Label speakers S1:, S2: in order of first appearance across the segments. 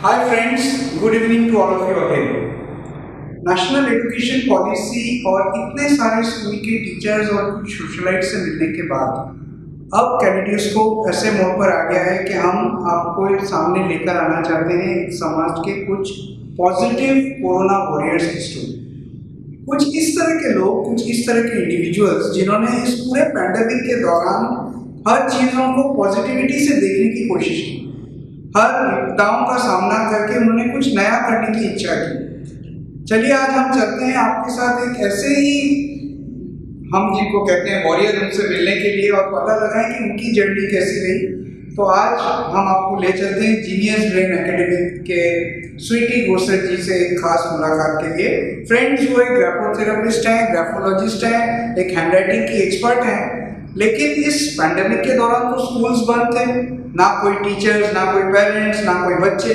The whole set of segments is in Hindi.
S1: Hi friends, good evening to all of you again. National education policy और इतने सारे स्कूल के टीचर्स और कुछ सोशलाइट से मिलने के बाद अब कैनेडियोस्कोप ऐसे मोड़ पर आ गया है कि हम आपको सामने लेकर आना चाहते हैं समाज के कुछ पॉजिटिव कोरोना वॉरियर्स की स्टोरी। कुछ इस तरह के लोग, कुछ इस तरह के इंडिविजुअल्स जिन्होंने इस पूरे पैंडेमिक के दौरान हर चीज़ों को पॉजिटिविटी से देखने की कोशिश की, हर विपदाओं का सामना करके उन्होंने कुछ नया करने की इच्छा की। चलिए आज हम चलते हैं आपके साथ एक ऐसे ही हम जिनको कहते हैं वॉरियर, उनसे मिलने के लिए और पता लगाएं कि उनकी जर्नी कैसी रही। तो आज हम आपको ले चलते हैं जीनियस ब्रेन एकेडमी के स्वीटी गोसर जी से एक खास मुलाकात के लिए। फ्रेंड्स, वो एक ग्राफोथेरेपिस्ट हैं, ग्राफोलॉजिस्ट हैं, एक हैंडराइटिंग की एक्सपर्ट हैं। लेकिन इस पैंडेमिक के दौरान तो स्कूल्स बंद थे, ना कोई टीचर्स, ना कोई पेरेंट्स, ना कोई बच्चे।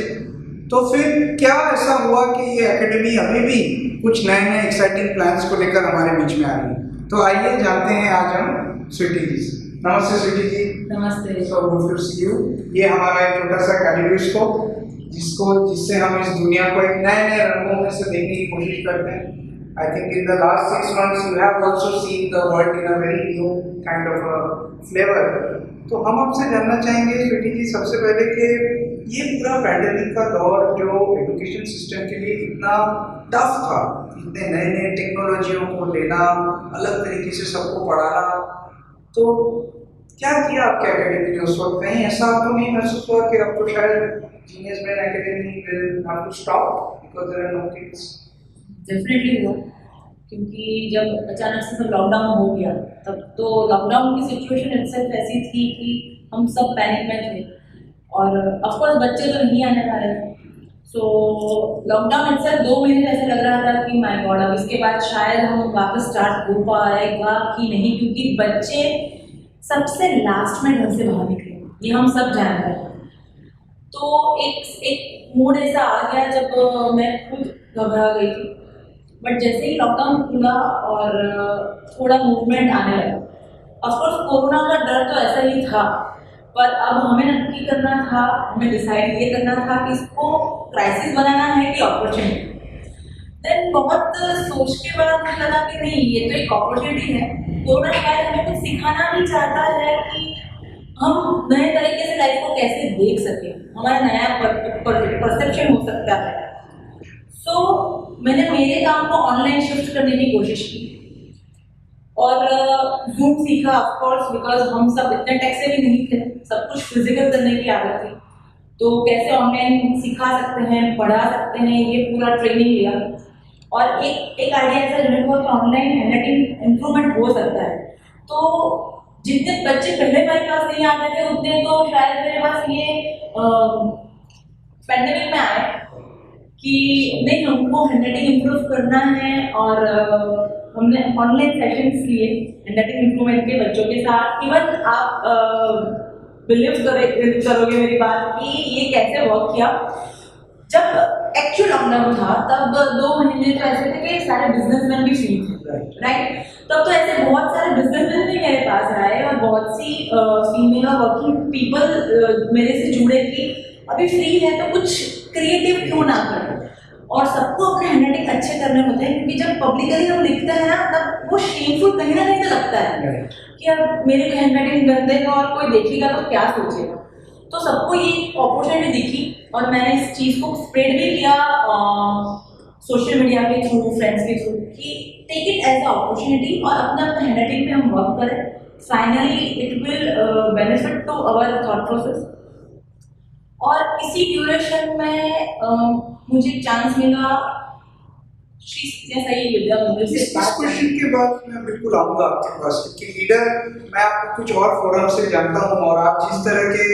S1: तो फिर क्या ऐसा हुआ कि ये एकेडमी अभी भी कुछ नए नए एक्साइटिंग प्लान्स को लेकर हमारे बीच में आ रही है। तो आइए जानते हैं आज हम स्वीटी जी से। नमस्ते स्वीटी जी।
S2: नमस्ते।
S1: So good to see you. ये हमारा एक छोटा सा कैलिडोस्कोप जिससे हम इस दुनिया को एक नए नए रंगों में से देखने की कोशिश करते हैं। I think in the last 6 months you have also seen the world in a very new kind of a flavor. तो हम आपसे जानना चाहेंगे स्वीटी जी सबसे पहले कि ये पूरा पैंडेमिक का दौर जो एजुकेशन सिस्टम के लिए इतना टफ था, इतने नए नए टेक्नोलॉजियों को लेना, अलग तरीके से सबको पढ़ाना, तो क्या किया आपके एकेडमी ने उस वक्त? कहीं ऐसा आपको नहीं महसूस हुआ कि अब तो शायद genius brain academy will have to stop because there are no kids?
S2: Definitely हुआ, क्योंकि जब अचानक से सब लॉकडाउन हो गया तब तो लॉकडाउन की सिचुएशन इटसेल्फ ऐसी थी कि हम सब पैनिक में थे और ऑफकोर्स बच्चे तो नहीं आने वाले थे। सो लॉकडाउन इटसेल्फ 2 महीने ऐसे लग रहा था कि माय गॉड, अब इसके बाद शायद हम वापस स्टार्ट हो पाएगा कि नहीं, क्योंकि बच्चे सबसे लास्ट में घर से बाहर निकले, ये हम सब जानते हैं। तो एक मूड ऐसा आ गया जब मैं खुद घबरा गई थी। बट जैसे ही लॉकडाउन खुला और थोड़ा मूवमेंट आने लगा, ऑफकोर्स कोरोना का डर तो ऐसा ही था, पर अब हमें नक्की करना था, हमें डिसाइड ये करना था कि इसको क्राइसिस बनाना है कि अपॉर्चुनिटी। देन बहुत सोच के बाद मुझे लगा कि नहीं, ये तो एक अपॉर्चुनिटी है। कोरोना शायद हमें कुछ सिखाना भी चाहता है कि हम नए तरीके से लाइफ को कैसे देख सकें, हमारा नया परसेप्शन हो सकता है। सो मैंने मेरे काम को ऑनलाइन शिफ्ट करने की कोशिश की और जूम सीखा, ऑफकोर्स, बिकॉज हम सब इतने टेक से भी नहीं थे, सब कुछ फिजिकल करने की आदत थी। तो कैसे ऑनलाइन सिखा सकते हैं, पढ़ा सकते हैं, ये पूरा ट्रेनिंग लिया। और एक आइडिया ऐसा जनरेट हुआ कि ऑनलाइन हैंडराइटिंग इम्प्रूवमेंट हो सकता है। तो जितने बच्चे पहले मेरे पास नहीं आते थे उतने तो शायद मेरे पास ये पैंडेमिक में आए कि नहीं, हमको हैंडराइटिंग इम्प्रूव करना है। और हमने ऑनलाइन सेशंस लिए हैंडराइटिंग इम्प्रूवमेंट के बच्चों के साथ। इवन आप बिलीव करोगे मेरी बात कि ये कैसे वर्क किया। जब एक्चुअल लॉकडाउन था तब 2 महीने तो ऐसे थे कि सारे बिजनेसमैन भी फ्री थे, राइट? तब तो ऐसे बहुत सारे बिजनेसमैन भी मेरे पास आए और बहुत सी फीमेल और वर्किंग पीपल मेरे से जुड़े कि अभी फ्री है तो कुछ क्रिएटिव क्यों ना करें। और सबको अपने हैंडराइटिंग अच्छे करने होते हैं, क्योंकि जब पब्लिकली हम लिखते हैं ना तब वो शेमफुल कहीं ना कहीं तो लगता है कि अब मेरे हैंडराइटिंग गंदे का और कोई देखेगा तो क्या सोचेगा। तो सबको ये अपॉर्चुनिटी दिखी और मैंने इस चीज़ को स्प्रेड भी किया सोशल मीडिया के थ्रू, फ्रेंड्स के थ्रू, कि take it as a opportunity और अपने हैंडराइटिंग पे हम वर्क करें। Finally it will benefit to our thought process. और इसी ड्यूरेशन में मुझे चांस मिला जैसा ही विद्या मंदिर से।
S1: इस क्वेश्चन के बाद मैं बिल्कुल आऊँगा आपके पास, क्योंकि लीडर मैं आपको कुछ और फोरम से जानता हूँ और आप जिस तरह के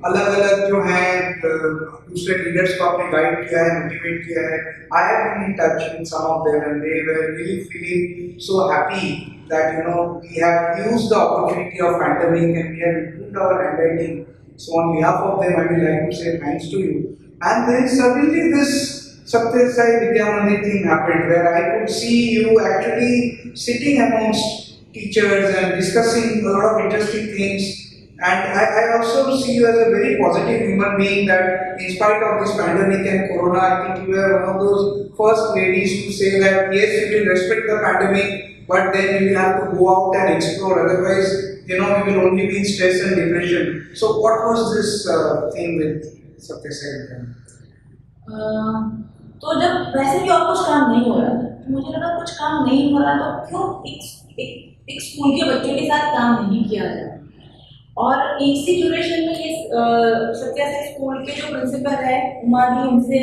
S1: अलग अलग जो हैं दूसरे लीडर्स को आपने गाइड किया है, मोटिवेट किया है। I have been in touch with some of them and they were really feeling so happy that we have used the opportunity of pandemic and we have improved our handwriting. So on behalf of them, I would like to say thanks to you. And then suddenly this Satya Sai Vidya Mandir thing happened, where I could see you actually sitting amongst teachers and discussing a lot of interesting things And I also see you as a very positive human being that in spite of this pandemic and corona, I think you were one of those first ladies to say that yes, you will respect the pandemic, but then you will have to go out and explore. Otherwise, you know, you will only be in stress and depression. So what was this thing with Satya Sai?
S2: तो जब वैसे भी और कुछ काम नहीं हो रहा तो मुझे लगा कुछ काम नहीं हो रहा तो क्यों एक स्कूल के बच्चों के साथ काम नहीं किया जाए। और एक सी ड्यूरेशन में ये सत्या साई स्कूल के जो प्रिंसिपल है उमा दी, उनसे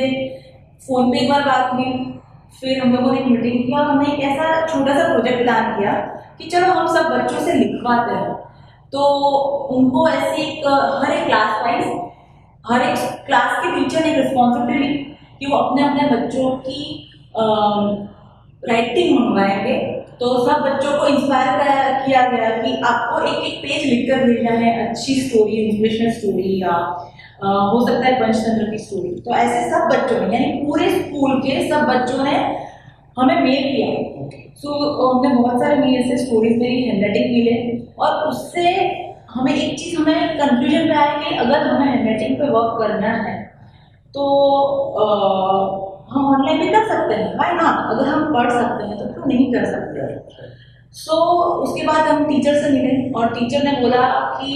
S2: फ़ोन पे एक बार बात हुई, फिर हम लोगों ने एक मीटिंग किया और हमने एक ऐसा छोटा सा प्रोजेक्ट प्लान किया कि चलो हम सब बच्चों से लिखवाते हैं। तो उनको ऐसे हर एक क्लास वाइज हर एक क्लास के टीचर ने एक रिस्पॉन्सिबिलिटी ली कि वो अपने अपने बच्चों की राइटिंग मंगवाएंगे। तो सब बच्चों को इंस्पायर किया गया कि आपको एक एक पेज लिखकर भेजना है, अच्छी स्टोरी, इंस्पिरेशनल स्टोरी या हो सकता है पंचतंत्र की स्टोरी। तो ऐसे सब बच्चों ने यानी पूरे स्कूल के सब बच्चों ने हमें मेल किया। सो हमने बहुत सारे मेल से स्टोरीज मेरी हैंडराइटिंग मिले और उससे हमें एक चीज़ हमें कंक्लूजन पे आया कि अगर हमें हैंडराइटिंग पे वर्क करना है तो हम ऑनलाइन भी कर सकते हैं, भाई हाँ, अगर हम पढ़ सकते हैं तो क्यों नहीं कर सकते। सो उसके बाद हम टीचर से मिले और टीचर ने बोला कि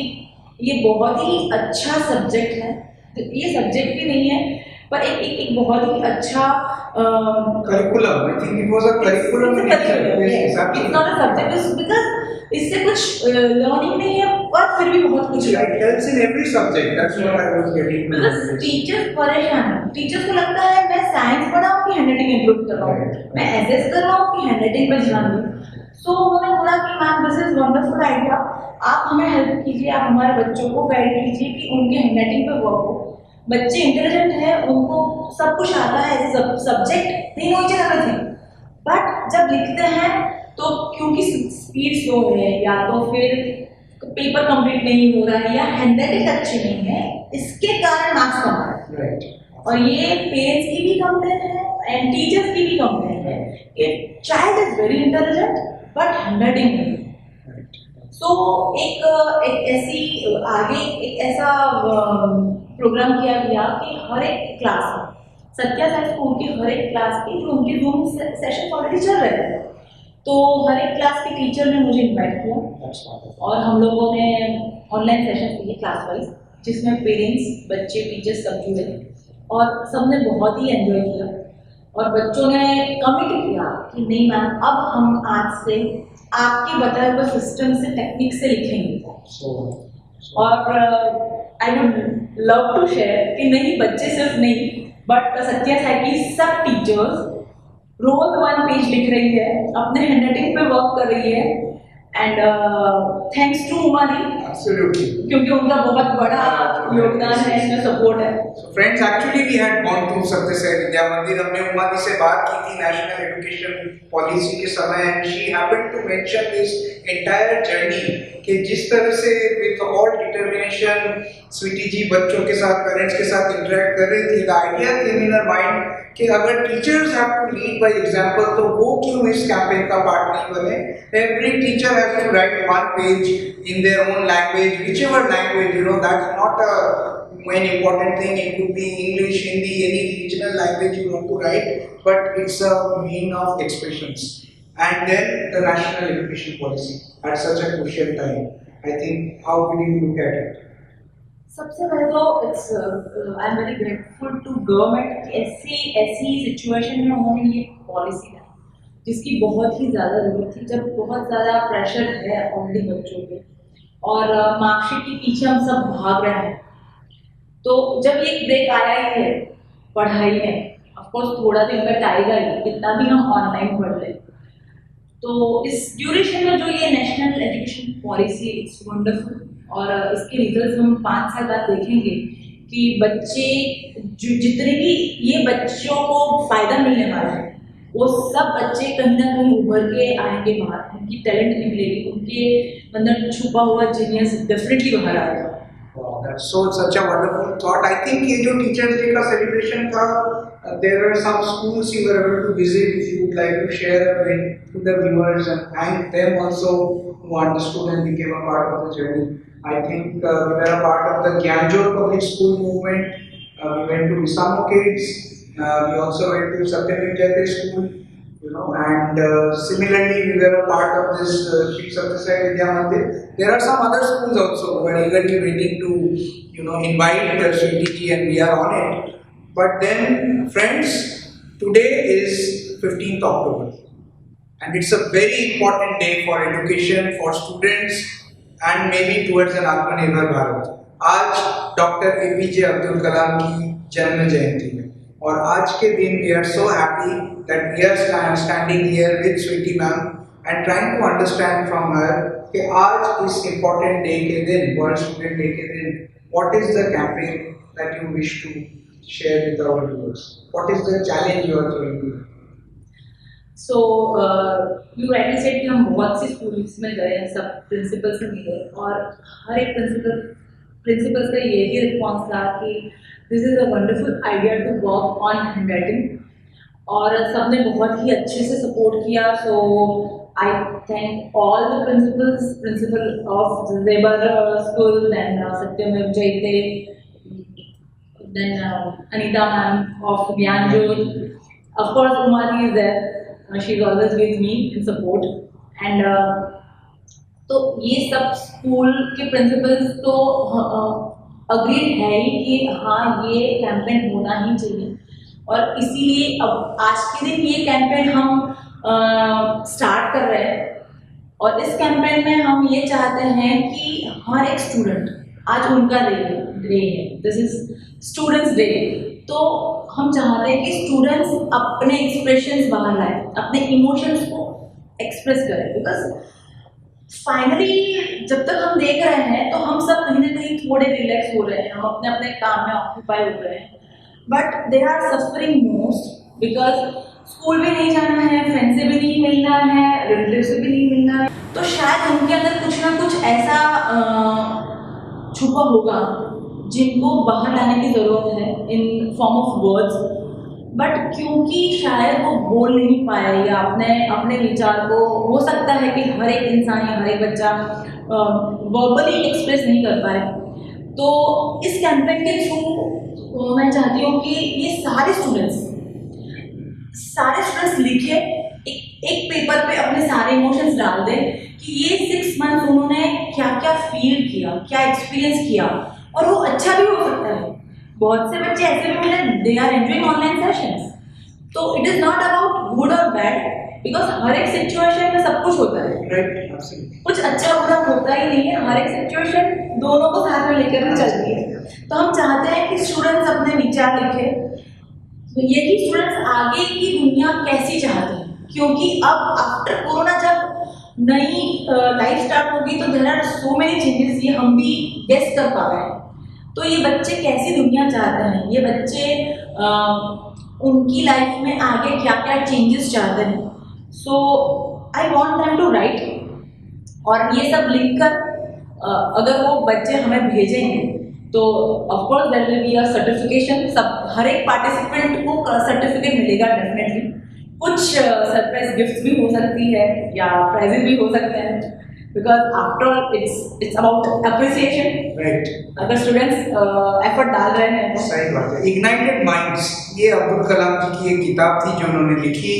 S2: ये बहुत ही अच्छा सब्जेक्ट है। तो ये सब्जेक्ट भी नहीं है पर एक बहुत ही अच्छा
S1: curriculum. I think it was a curriculum.
S2: It's not a subject because इससे कुछ लर्निंग नहीं है और फिर भी बहुत कुछ
S1: it helps in every subject. That's what I was getting.
S2: Because teachers परेशान हैं, टीचर्स को लगता है मैं साइंस पढ़ा हूँ कि हैंडराइटिंग इंप्रूव कर रहा हूँ, मैं एसएस कर रहा हूँ कि हैंडराइटिंग पर ध्यान दूँ। सो उन्होंने बोला कि ma'am this is wonderful idea, आप हमें हेल्प कीजिए, आप हमारे बच्चों को गाइड कीजिए कि उनके हैंडराइटिंग पे वर्क हो। बच्चे इंटेलिजेंट हैं, उनको सब कुछ आता है, सब्जेक्ट नहीं होनी चाहिए थी, बट जब लिखते हैं तो क्योंकि स्पीड स्लो है या तो फिर पेपर कंप्लीट नहीं हो रहा है या हैंडराइटिंग अच्छी नहीं है, इसके कारण मार्क्स कम है। और ये पेरेंट्स की भी कंप्लेन है एंड टीचर्स की भी कंप्लेन है कि child is very intelligent but handwriting नहीं। सो एक ऐसी आगे एक ऐसा प्रोग्राम किया गया कि हर एक क्लास में सत्या साई स्कूल की हर एक क्लास की जो उनके जूम सेशन ऑलरेडी चल रहे थे, तो हर एक क्लास के टीचर ने मुझे इनवाइट किया और हम लोगों ने ऑनलाइन सेशन किए क्लास वाइज, जिसमें पेरेंट्स, बच्चे, टीचर्स सब जुड़े और सबने बहुत ही एंजॉय किया। और बच्चों ने कमिट किया कि नहीं मैम, अब हम आज से आपके बताए हुए सिस्टम से, टेक्निक से लिखेंगे। और I would love to share कि नहीं, बच्चे सिर्फ नहीं बट सत्या साई की सब टीचर्स रोज 1 पेज लिख रही है, अपने हैंडराइटिंग पे वर्क कर रही है and thanks to Uma di,
S1: absolutely,
S2: क्योंकि उनका बहुत बड़ा योगदान है, इसमें सपोर्ट है।
S1: So friends, actually we had gone to Satya Sai विद्या मंदिर। हमने उमा दी से बात की थी नेशनल एजुकेशन पॉलिसी के समय and she happened to mention this entire journey कि जिस तरह से with all determination Sweety ji बच्चों के साथ, पेरेंट्स के साथ इंटरेक्ट कर रही थी। The idea came in her mind कि अगर teachers have to lead by example तो वो क्यों इस कैंपेन का पार्ट नहीं बने। Every teacher has to write 1 page in their own language, whichever language, you know, that's not a main important thing. It could be English, Hindi, any regional language you want to write, but it's a mean of expressions. And then the national education policy at such a crucial time, I think, how will you look at it?
S2: सबसे पहले तो it's I am very grateful to government कि ऐसी सिचुएशन में उन्होंने ये पॉलिसी लाई जिसकी बहुत ही ज़्यादा ज़रूरत थी, जब बहुत ज़्यादा प्रेशर है ऑलरेडी बच्चों पे और मार्कशीट के पीछे हम सब भाग रहे हैं। तो जब ये ब्रेक आया ही है पढ़ाई में, ऑफकोर्स थोड़ा तो इम्पैक्ट आएगा ही, कितना भी हम ऑनलाइन पढ़ लें। तो इस ड्यूरेशन में जो ये national education policy, it's wonderful और इसके रिजल्ट हम 5 साल बाद देखेंगे कि बच्चे जितने भी ये बच्चों को फ़ायदा मिलने वाला है वो सब बच्चे कहीं ना कहीं उभर के आएंगे बाहर, उनकी टैलेंट निकलेगी, उनके अंदर छुपा हुआ जीनियस डेफिनेटली बाहर आएगा।
S1: Wow, that's such a wonderful thought. I think ये जो Teachers Day का celebration था, there were some schools you were able to visit. If you would like to share with to the viewers and thank them also who understood and became a part of the journey. I think we were a part of the Gyanjot Public School movement. We went to Isamo Kids. We also went to Satyamit Jayate School. And similarly, we were a part of this Shri Satya Sai Vidya Mandir. There are some other schools also who are eagerly waiting to, invite Sweetie ji, and we are on it. But then, friends, today is 15th October. And it's a very important day for education, for students, and maybe towards an Atmanirbhar Bharat. आज डॉक्टर APJ अब्दुल कलाम की जन्म जयंती है और आज के दिन we are so happy that we are standing here with Sweetie ma'am and trying to understand from her कि आज इस important day के दिन, World Student Day के दिन, what is the campaign that you wish to share with our viewers? What is the challenge you are throwing to them?
S2: So, you rightly said कि हम बहुत सी स्कूल्स में गए हैं, सब प्रिंसिपल से मिले और हर एक प्रिंसिपल्स का यही रिस्पॉन्स था कि this is a wonderful idea to work on hand writing और सबने बहुत ही अच्छे से सपोर्ट किया. So I thank all the principal of Jebar school, then Satyamev Jayate, then Anita ma'am of Gyanjot, of course Umari is there. She's always with me in support and तो ये सब स्कूल के प्रिंसिपल्स तो अग्री है ही कि हाँ ये कैंपेन होना ही चाहिए और इसीलिए अब आज के दिन ये कैंपेन हम स्टार्ट कर रहे हैं और इस कैंपेन में हम ये चाहते हैं कि हर एक स्टूडेंट, आज उनका डे है, दिस इज स्टूडेंट्स डे, तो हम चाहते हैं कि स्टूडेंट्स अपने एक्सप्रेशंस बाहर लाए, अपने इमोशंस को एक्सप्रेस करें. बिकॉज फाइनली जब तक हम देख रहे हैं तो हम सब कहीं ना कहीं थोड़े रिलैक्स हो रहे हैं, हम अपने अपने काम में ऑक्यूपाई हो रहे हैं, but they are suffering most because school भी नहीं जाना है, फ्रेंड से भी नहीं मिलना है, रिलेटिव से भी नहीं मिलना है, तो शायद उनके अंदर कुछ ना कुछ ऐसा छुपा होगा जिनको बाहर लाने की ज़रूरत है in form of words. But क्योंकि शायद वो बोल नहीं पाए या अपने विचार को, हो सकता है कि हर एक इंसान या हर एक बच्चा वर्बली एक्सप्रेस नहीं कर पाए, तो इस कैंपेन के थ्रू मैं चाहती हूँ कि ये सारे स्टूडेंट्स लिखे एक पेपर पे अपने सारे इमोशंस डाल दें कि ये 6 मंथ उन्होंने क्या क्या फील किया, क्या एक्सपीरियंस किया, और वो अच्छा भी हो सकता है. बहुत से बच्चे ऐसे भी मिले, they are enjoying online sessions, तो it is not about good और बैड, बिकॉज हर एक सिचुएशन में सब कुछ होता है,
S1: राइट,
S2: कुछ अच्छा बुरा होता ही नहीं है, हर एक सिचुएशन दोनों को साथ में लेकर भी चलती है. तो हम चाहते हैं कि स्टूडेंट्स अपने विचार लिखें, तो यही स्टूडेंट्स आगे की दुनिया कैसी चाहते हैं, क्योंकि अब आफ्टर कोरोना जब नई लाइफ स्टार्ट होगी तो there are so many changes, ये हम भी गेस कर पा रहे हैं. तो ये बच्चे कैसी दुनिया चाहते हैं, ये बच्चे उनकी लाइफ में आगे क्या क्या चेंजेस चाहते हैं. So I want them to write, और ये सब लिख कर अगर वो बच्चे हमें भेजेंगे तो of course there will be a certification. सब हर एक पार्टिसिपेंट को सर्टिफिकेट मिलेगा डेफिनेटली. कुछ सरप्राइज गिफ्ट्स भी हो सकती है या प्राइजेस भी हो सकते हैं, because after all it's about appreciation, right. अगर स्टूडेंट्स एफर्ट डाल रहे हैं तो
S1: सही बात है. इग्नाइटेड माइंड्स, ये अब्दुल कलाम जी की एक किताब थी जो उन्होंने लिखी.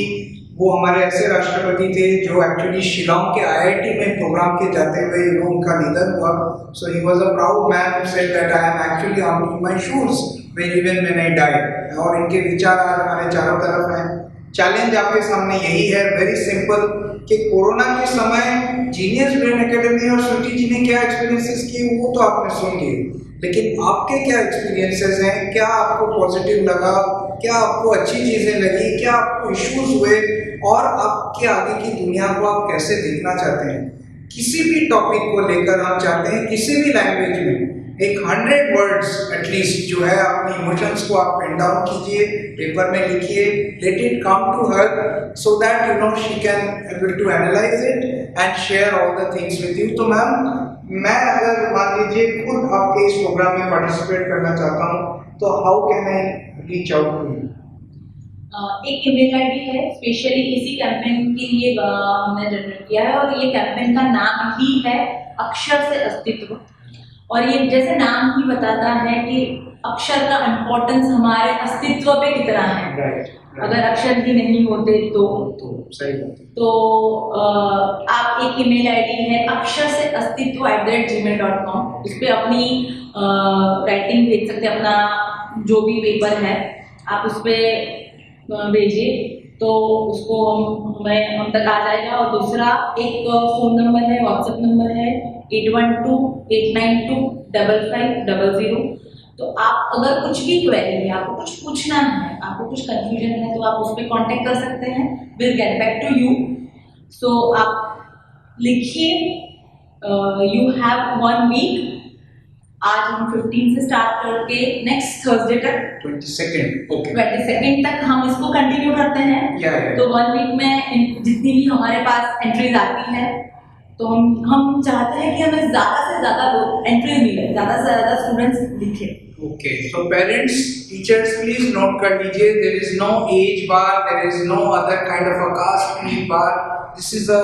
S1: वो हमारे ऐसे राष्ट्रपति थे जो एक्चुअली शिलोंग के IIT में प्रोग्राम के जाते हुए उनका निधन हुआ. So he was a proud man who said that I am actually on my shoes when I died. और इनके विचार आज हमारे चारों तरफ हैं. चैलेंज आपके सामने यही है, वेरी सिंपल, कि कोरोना के समय जीनियस ब्रेन एकेडमी और स्वीटी जी ने क्या एक्सपीरियंसेस किए वो तो आपने सुन लिए, लेकिन आपके क्या एक्सपीरियंसेस हैं, क्या आपको पॉजिटिव लगा, क्या आपको अच्छी चीज़ें लगी, क्या आपको इश्यूज हुए, और आपके आगे की दुनिया को आप कैसे देखना चाहते हैं. किसी भी टॉपिक को लेकर हम चाहते हैं किसी भी लैंग्वेज में एक 100 वर्ड्स एटलीस्ट जो है अपने इमोशंस को आप पेन डाउन कीजिए, पेपर में लिखिए, let it come to her so that you know she can able to analyse it and share all the things with you. तो मैम, मैं अगर मान लीजिए खुद आपके इस प्रोग्राम में पार्टिसिपेट करना चाहता हूँ तो how can I reach out to you?
S2: एक ईमेल आईडी है स्पेशली इसी कैंपेन के लिए हमने जनरेट किया है, और ये कैंपेन का नाम ही है अक्षर से अस्तित्व। और ये जैसे नाम ही बताता है कि अक्षर का इम्पोर्टेंस हमारे अस्तित्व पे कितना है। अगर अक्षर ही नहीं होते तो
S1: सही बात है।
S2: तो आप एक ईमेल आईडी है अक्षर से अस्तित्व @gmail.com, उस पर अपनी राइटिंग भेज सकते हैं, अपना जो भी पेपर है आप उस पर भेजिए तो उसको हम तक आ जाएगा। और दूसरा एक फ़ोन नंबर है, व्हाट्सएप नंबर है 8128925500। तो आप अगर कुछ भी क्वेरी है, आपको कुछ पूछना है, आपको कुछ कंफ्यूजन है, तो आप उस पर कॉन्टेक्ट कर सकते हैं। Will get back to you. So आप लिखिए, यू हैव 1 वीक। आज हम 15 से स्टार्ट करके नेक्स्ट थर्सडे तक 22 तक हम इसको कंटिन्यू करते हैं। तो 1 वीक में जितनी भी हमारे पास एंट्रीज आती है, तो हम चाहते हैं कि हमें ज़्यादा से ज़्यादा एंट्रीज मिले, ज़्यादा से ज़्यादा स्टूडेंट्स लिखें।
S1: Okay, so parents, teachers, please note कर लीजिए, there is no age bar, there is no other kind of a caste creed bar. This is the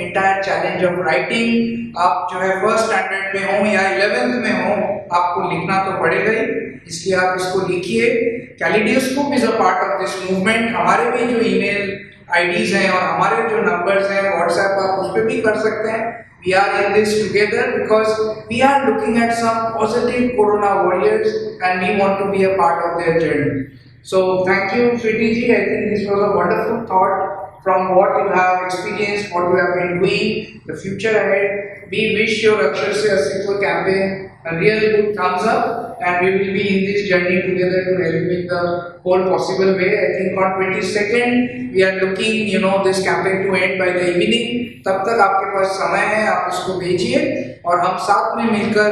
S1: entire challenge of writing. आप जो है फर्स्ट स्टैंडर्ड में हो या 11th में हो, आपको लिखना तो पड़ेगा ही, इसलिए आप इसको लिखिए। Kaleidoscope is a part of this movement. हमारे भी जो ईमेल आईडीज हैं और हमारे जो नंबर्स हैं व्हाट्सएप, आप उस पर भी कर सकते हैं। We are in this together because we are looking at some positive corona warriors and we want to be a part of their journey. So thank you, Sweety ji. I think this was a wonderful thought from what you have experienced, what you have been doing, the future ahead. We wish your Akshar Se Astitva campaign a real good thumbs up, and we will be in this journey together to help in the whole possible way. I think on 22nd we are looking, this campaign to end by the evening. तब तक आपके पास समय है, आप इसको भेजिए और हम साथ में मिलकर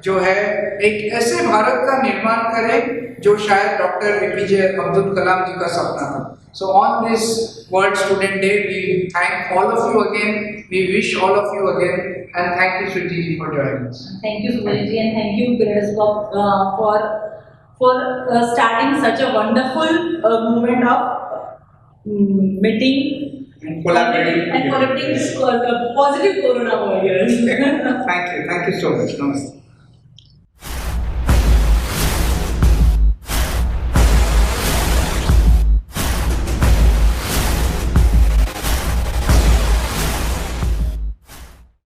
S1: जो है एक ऐसे भारत का निर्माण करें जो शायद डॉक्टर एपीजे अब्दुल कलाम जी का सपना था। So on this World Student Day, we thank all of you again. We wish all of you again, and thank you, Sweety ji, for joining us.
S2: Thank you, Subhaji ji, and thank you, Gradescope, for starting such a wonderful movement of meeting
S1: and collaborating
S2: with positive corona warriors.
S1: Thank you so much. Namaste.